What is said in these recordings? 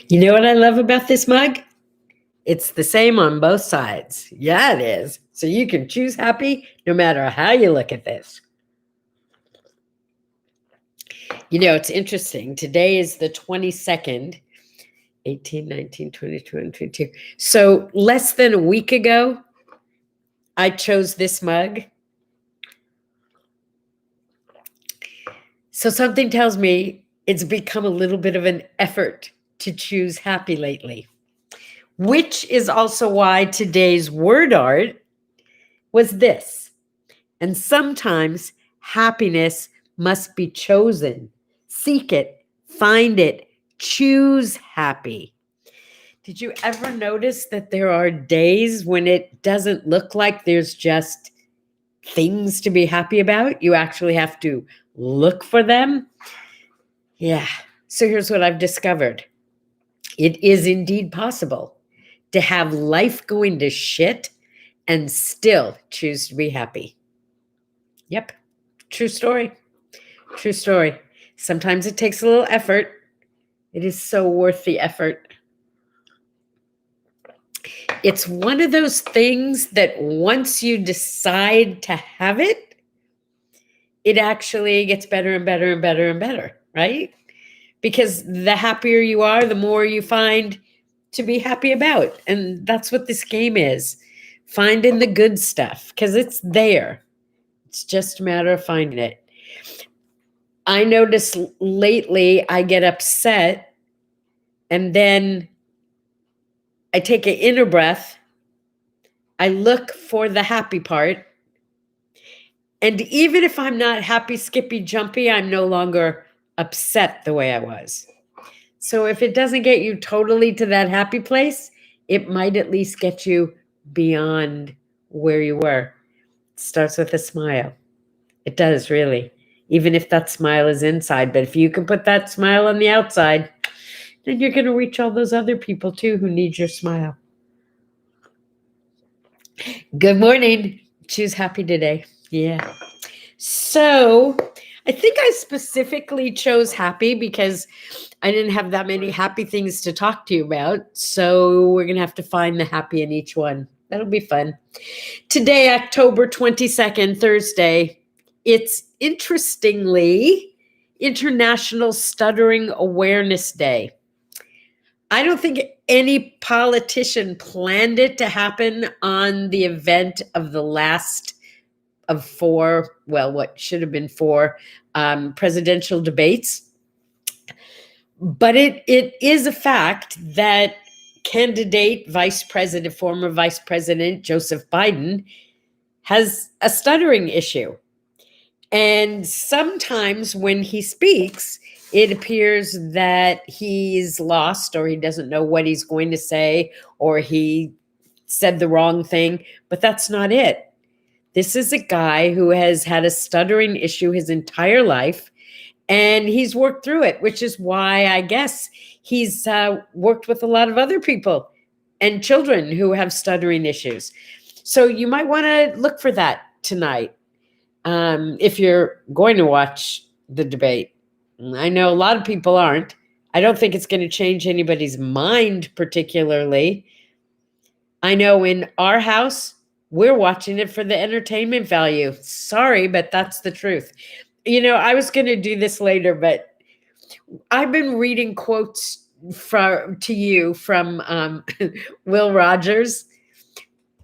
You know what I love about this mug? It's the same on both sides. Yeah, it is. So you can choose happy no matter how you look at this. You know, it's interesting. Today is the 22nd, 18, 19, 22, and 22. So less than a week ago, I chose this mug. So something tells me it's become a little bit of an effort to choose happy lately, which is also why today's word art was this. And sometimes happiness must be chosen. Seek it, find it, choose happy. Did you ever notice that there are days when it doesn't look like there's just things to be happy about? You actually have to look for them. Yeah. So here's what I've discovered. It is indeed possible to have life going to shit and still choose to be happy. Yep. True story. True story. Sometimes it takes a little effort. It is so worth the effort. It's one of those things that once you decide to have it, it actually gets better and better and better and better, right? Because the happier you are, the more you find to be happy about. And that's what this game is. Finding the good stuff, because it's there. It's just a matter of finding it. I notice lately I get upset and then I take an inner breath. I look for the happy part. And even if I'm not happy, skippy, jumpy, I'm no longer upset the way I was. So if it doesn't get you totally to that happy place, it might at least get you beyond where you were. It starts with a smile. It does, really. Even if that smile is inside. But if you can put that smile on the outside, then you're going to reach all those other people too who need your smile. Good morning. Choose happy today. Yeah. So I think I specifically chose happy because I didn't have that many happy things to talk to you about. So we're going to have to find the happy in each one. That'll be fun. Today, October 22nd, Thursday, it's interestingly International Stuttering Awareness Day. I don't think any politician planned it to happen on the event of the last of four, well, what should have been four presidential debates. But it is a fact that candidate former Vice President Joseph Biden has a stuttering issue. And sometimes when he speaks, it appears that he's lost or he doesn't know what he's going to say or he said the wrong thing, but that's not it. This is a guy who has had a stuttering issue his entire life, and he's worked through it, which is why I guess he's worked with a lot of other people and children who have stuttering issues. So you might want to look for that tonight if you're going to watch the debate. I know a lot of people aren't. I don't think it's going to change anybody's mind particularly. I know in our house, we're watching it for the entertainment value. Sorry, but that's the truth. You know, I was going to do this later, but I've been reading quotes to you from Will Rogers,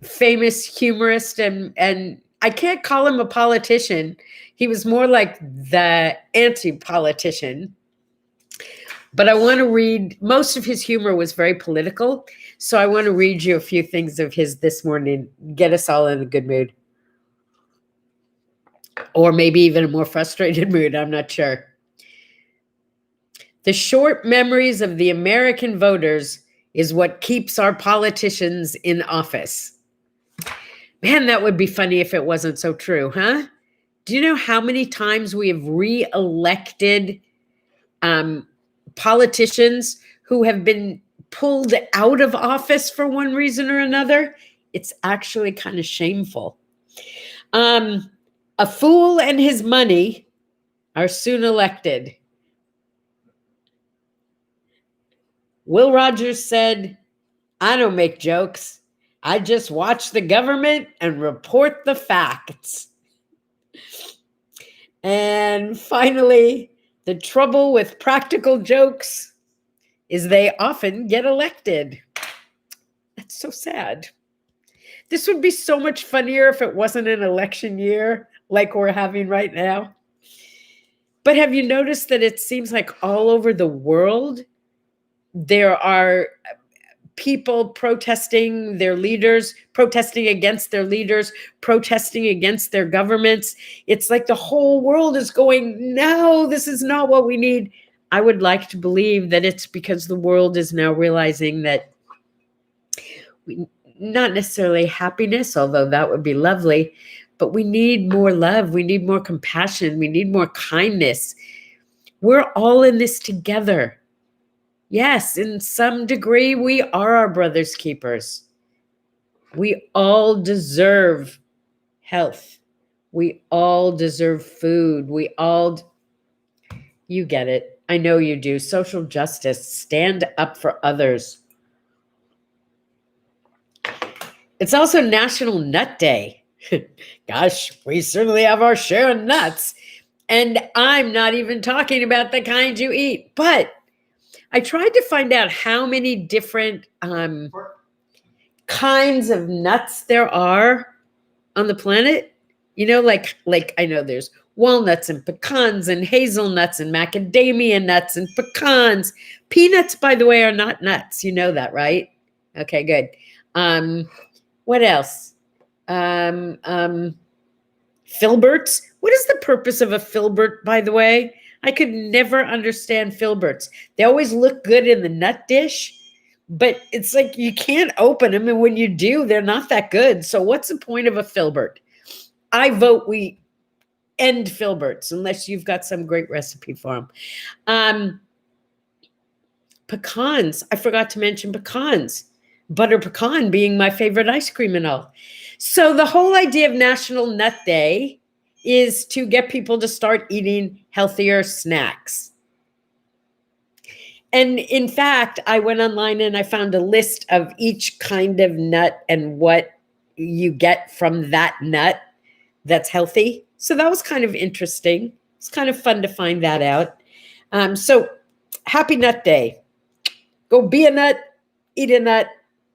famous humorist, and I can't call him a politician. He was more like the anti-politician. But I want to read, most of his humor was very political. So I want to read you a few things of his this morning, get us all in a good mood. Or maybe even a more frustrated mood, I'm not sure. The short memories of the American voters is what keeps our politicians in office. Man, that would be funny if it wasn't so true, huh? Do you know how many times we have re-elected politicians who have been pulled out of office for one reason or another? It's actually kind of shameful. A fool and his money are soon elected. Will Rogers said, I don't make jokes. I just watch the government and report the facts. And finally, the trouble with practical jokes is they often get elected. That's so sad. This would be so much funnier if it wasn't an election year like we're having right now. But have you noticed that it seems like all over the world, there are people protesting their leaders, protesting against their leaders, protesting against their governments? It's like the whole world is going, no, this is not what we need. I would like to believe that it's because the world is now realizing that not necessarily happiness, although that would be lovely, but we need more love. We need more compassion. We need more kindness. We're all in this together. Yes, in some degree, we are our brother's keepers. We all deserve health. We all deserve food. You get it. I know you do. Social justice. Stand up for others. It's also National Nut Day. Gosh, we certainly have our share of nuts. And I'm not even talking about the kind you eat. But I tried to find out how many different kinds of nuts there are on the planet. You know, like I know there's walnuts and pecans and hazelnuts and macadamia nuts and pecans. Peanuts, by the way, are not nuts. You know that, right? Okay, good. What else? Filberts. What is the purpose of a filbert, by the way? I could never understand filberts. They always look good in the nut dish, but it's like you can't open them, and when you do, they're not that good. So what's the point of a filbert? I vote we end filberts unless you've got some great recipe for them. Pecans. I forgot to mention pecans. Butter pecan being my favorite ice cream and all. So the whole idea of National Nut Day is to get people to start eating healthier snacks. And in fact, I went online and I found a list of each kind of nut and what you get from that nut that's healthy. So that was kind of interesting. It's kind of fun to find that out. So happy Nut Day. Go be a nut, eat a nut,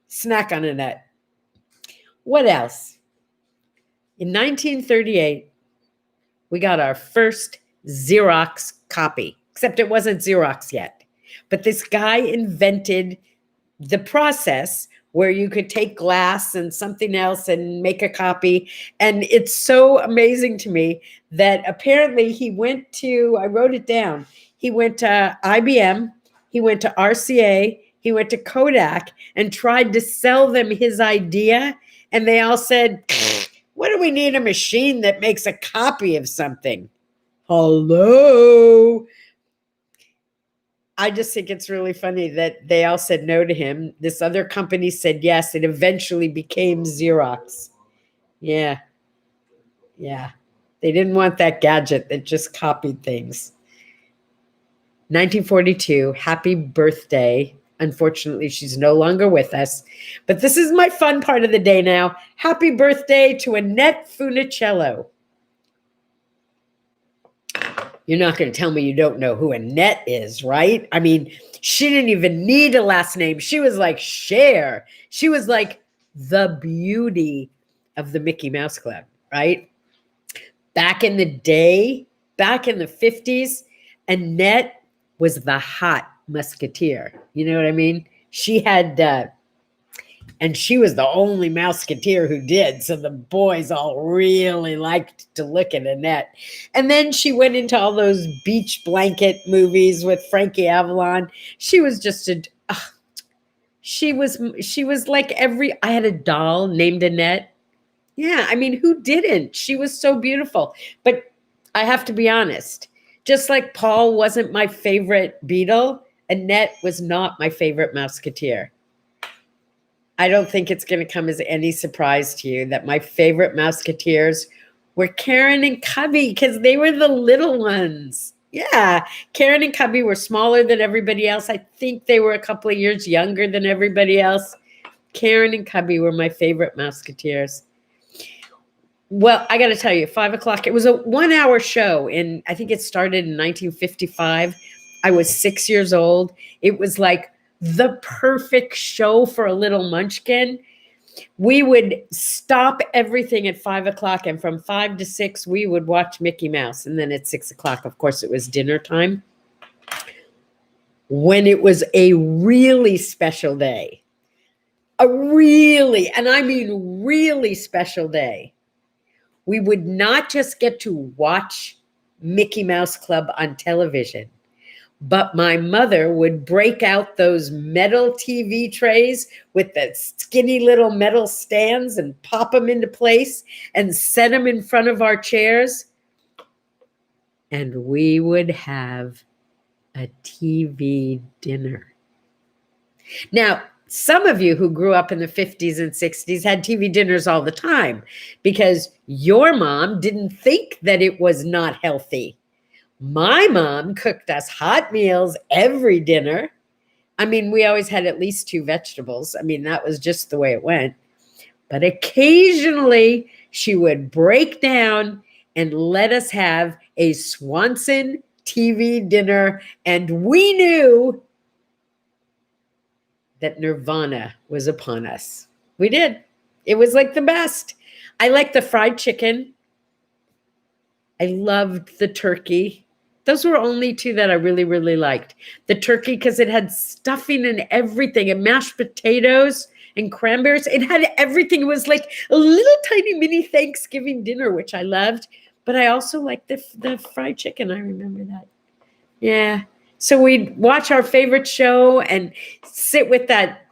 snack on a nut. What else? In 1938, we got our first Xerox copy, except it wasn't Xerox yet. But this guy invented the process where you could take glass and something else and make a copy. And it's so amazing to me that apparently he went to, I wrote it down, he went to IBM, he went to RCA, he went to Kodak and tried to sell them his idea. And they all said, what do we need a machine that makes a copy of something? Hello. I just think it's really funny that they all said no to him. This other company said yes. It eventually became Xerox. Yeah. Yeah. They didn't want that gadget that just copied things. 1942, happy birthday. Unfortunately, she's no longer with us. But this is my fun part of the day now. Happy birthday to Annette Funicello. You're not going to tell me you don't know who Annette is, right? I mean, she didn't even need a last name. She was like Cher. She was like the beauty of the Mickey Mouse Club, right? Back in the day, back in the 50s, Annette was the hot musketeer. You know what I mean? She had, and she was the only mouseketeer who did. So the boys all really liked to look at Annette. And then she went into all those beach blanket movies with Frankie Avalon. She was just she was like I had a doll named Annette. Yeah, I mean, who didn't? She was so beautiful. But I have to be honest, just like Paul wasn't my favorite Beatle, Annette was not my favorite Mouseketeer. I don't think it's going to come as any surprise to you that my favorite Mouseketeers were Karen and Cubby because they were the little ones. Yeah, Karen and Cubby were smaller than everybody else. I think they were a couple of years younger than everybody else. Karen and Cubby were my favorite Musketeers. Well, I got to tell you, 5 o'clock, it was a 1 hour show. And I think it started in 1955. I was 6 years old. It was like the perfect show for a little munchkin. We would stop everything at 5 o'clock. And from 5 to 6, we would watch Mickey Mouse. And then at 6 o'clock, of course, it was dinner time. When it was a really special day, and I mean really special day, we would not just get to watch Mickey Mouse Club on television, but my mother would break out those metal TV trays with the skinny little metal stands and pop them into place and set them in front of our chairs. And we would have a TV dinner. Now, some of you who grew up in the 50s and 60s had TV dinners all the time because your mom didn't think that it was not healthy. My mom cooked us hot meals every dinner. I mean, we always had at least 2 vegetables. I mean, that was just the way it went. But occasionally she would break down and let us have a Swanson TV dinner. And we knew that Nirvana was upon us. We did. It was like the best. I liked the fried chicken. I loved the turkey. Those were only 2 that I really, really liked. The turkey, because it had stuffing and everything, and mashed potatoes and cranberries. It had everything. It was like a little tiny mini Thanksgiving dinner, which I loved. But I also liked the fried chicken. I remember that. Yeah. So we'd watch our favorite show and sit with that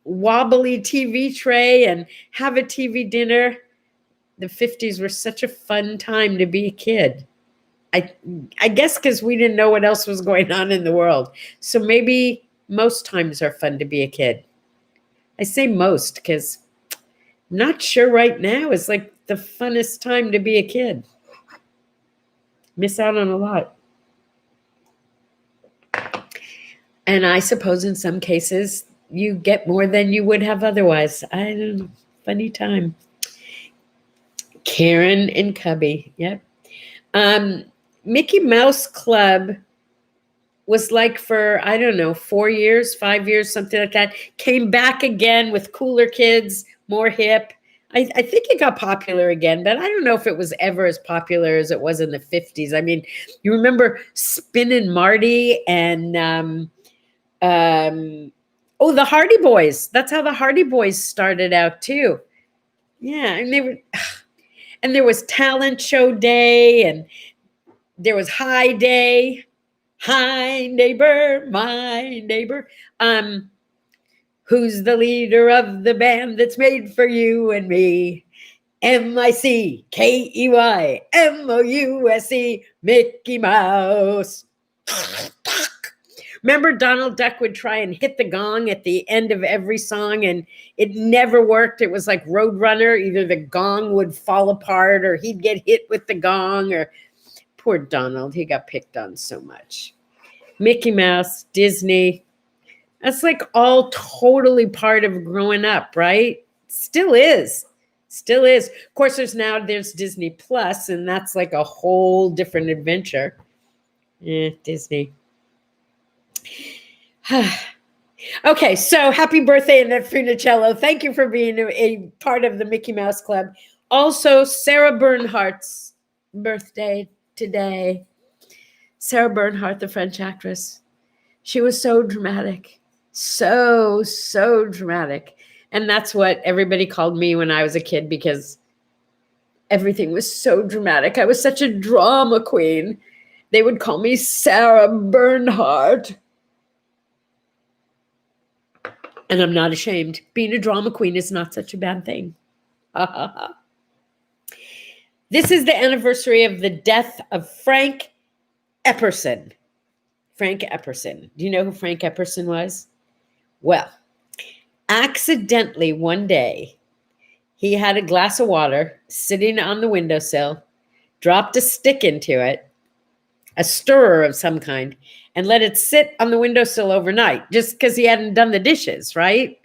wobbly TV tray and have a TV dinner. The 50s were such a fun time to be a kid. I guess because we didn't know what else was going on in the world. So maybe most times are fun to be a kid. I say most because I'm not sure right now is like the funnest time to be a kid. Miss out on a lot. And I suppose in some cases you get more than you would have otherwise. I don't know. Funny time. Karen and Cubby. Yep. Mickey Mouse Club was like for, I don't know, 4 years, 5 years, something like that. Came back again with cooler kids, more hip. I think it got popular again, but I don't know if it was ever as popular as it was in the 50s. I mean, you remember Spinnin' Marty and the Hardy Boys. That's how the Hardy Boys started out too. Yeah, and there was talent show day, and there was high day. Hi, neighbor, my neighbor. Who's the leader of the band that's made for you and me? MICKEYMOUSE, Mickey Mouse. Remember, Donald Duck would try and hit the gong at the end of every song, and it never worked. It was like Roadrunner. Either the gong would fall apart or he'd get hit with the gong. Or poor Donald, he got picked on so much. Mickey Mouse, Disney. That's like all totally part of growing up, right? Still is. Still is. Of course, there's Disney Plus, and that's like a whole different adventure. Disney. Okay, so happy birthday, Annette Funicello. Thank you for being a part of the Mickey Mouse Club. Also, Sarah Bernhardt's birthday today. Sarah Bernhardt, the French actress. She was so dramatic. So dramatic. And that's what everybody called me when I was a kid because everything was so dramatic. I was such a drama queen. They would call me Sarah Bernhardt. And I'm not ashamed. Being a drama queen is not such a bad thing. This is the anniversary of the death of Frank Epperson. Frank Epperson. Do you know who Frank Epperson was? Well, accidentally one day, he had a glass of water sitting on the windowsill, dropped a stick into it, a stirrer of some kind, and let it sit on the windowsill overnight just because he hadn't done the dishes, right?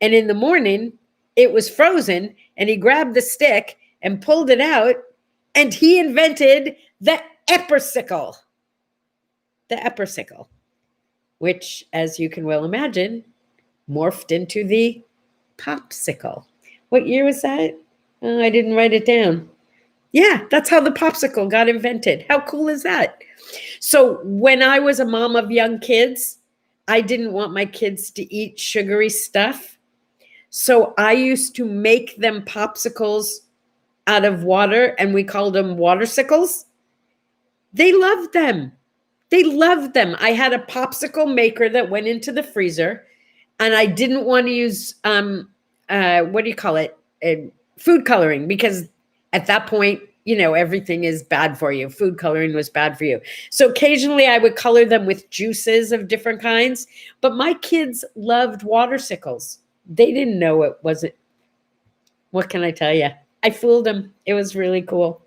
And in the morning, it was frozen, and he grabbed the stick and pulled it out, and he invented the eppersicle. The eppersicle, which, as you can well imagine, morphed into the popsicle. What year was that? Oh, I didn't write it down. Yeah, that's how the popsicle got invented. How cool is that? So when I was a mom of young kids, I didn't want my kids to eat sugary stuff. So I used to make them popsicles out of water, and we called them watersicles. They loved them. They loved them. I had a popsicle maker that went into the freezer, and I didn't want to use what do you call it? Food coloring, because at that point, everything is bad for you. Food coloring was bad for you. So occasionally I would color them with juices of different kinds, but my kids loved watersicles. They didn't know it wasn't. What can I tell you? I fooled them. It was really cool.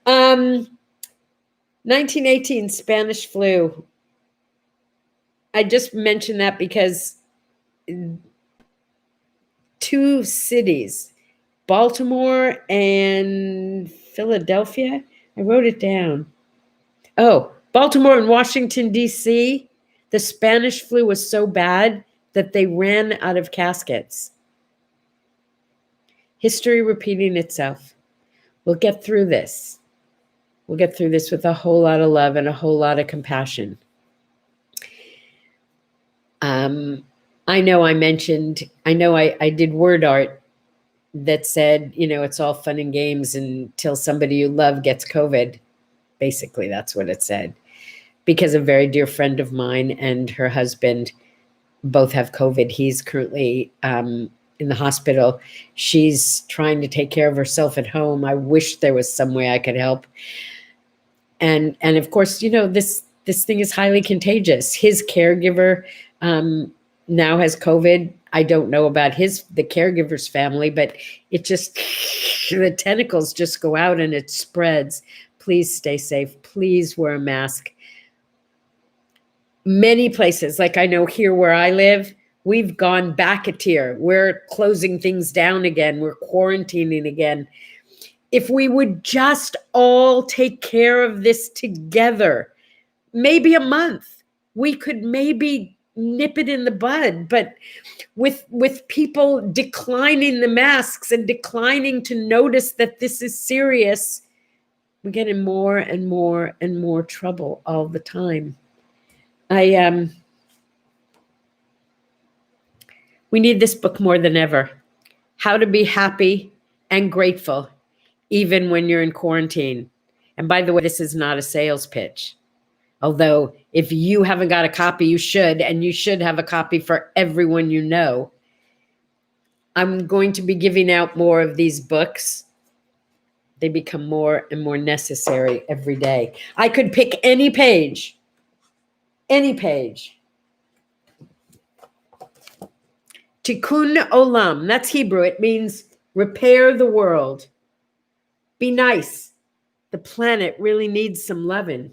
1918 Spanish flu. I just mentioned that because 2 cities, Baltimore and Philadelphia. I wrote it down. Oh, Baltimore and Washington, D.C., the Spanish flu was so bad that they ran out of caskets. History repeating itself. We'll get through this. We'll get through this with a whole lot of love and a whole lot of compassion. I know I did word art that said, it's all fun and games until somebody you love gets COVID. Basically, that's what it said. Because a very dear friend of mine and her husband both have COVID. He's currently in the hospital. She's trying to take care of herself at home. I wish there was some way I could help. And of course, this thing is highly contagious. His caregiver now has COVID. I don't know about the caregiver's family, but it just, the tentacles just go out and it spreads. Please stay safe. Please wear a mask. Many places, like I know here where I live, we've gone back a tier. We're closing things down again. We're quarantining again. If we would just all take care of this together, maybe a month, we could maybe nip it in the bud. But with people declining the masks and declining to notice that this is serious, we get in more and more and more trouble all the time. We need this book more than ever. How to be happy and grateful even when you're in quarantine. And by the way, this is not a sales pitch. Although if you haven't got a copy, you should, and you should have a copy for everyone you know. I'm going to be giving out more of these books. They become more and more necessary every day. I could pick any page. Tikkun Olam, that's Hebrew. It means repair the world. Be nice. The planet really needs some loving.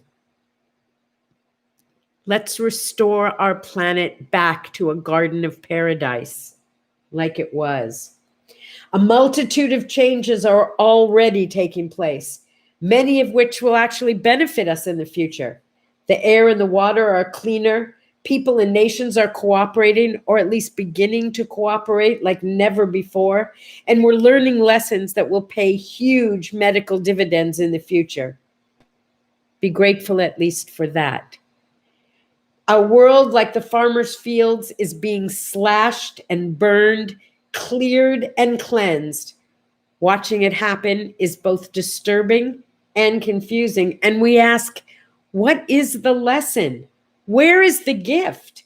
Let's restore our planet back to a garden of paradise like it was. A multitude of changes are already taking place, many of which will actually benefit us in the future. The air and the water are cleaner. People and nations are cooperating, or at least beginning to cooperate like never before. And we're learning lessons that will pay huge medical dividends in the future. Be grateful at least for that. Our world, like the farmer's fields, is being slashed and burned, cleared and cleansed. Watching it happen is both disturbing and confusing. And we ask, what is the lesson? Where is the gift?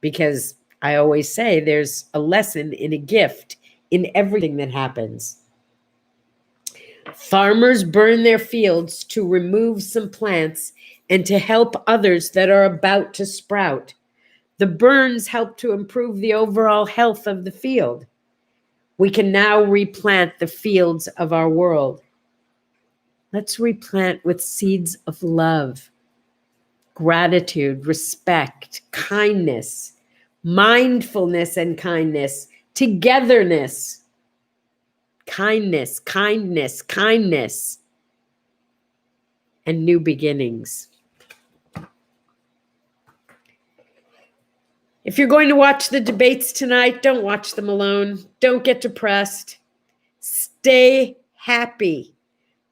Because I always say there's a lesson in a gift in everything that happens. Farmers burn their fields to remove some plants and to help others that are about to sprout. The burns help to improve the overall health of the field. We can now replant the fields of our world. Let's replant with seeds of love. gratitude, respect, kindness, mindfulness and kindness, togetherness, kindness, kindness, kindness, and new beginnings. If you're going to watch the debates tonight, don't watch them alone. Don't get depressed. Stay happy.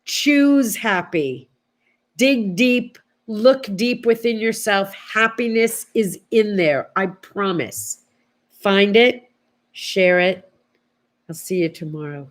Choose happy. Dig deep. Look deep within yourself. Happiness is in there. I promise. Find it. Share it. I'll see you tomorrow.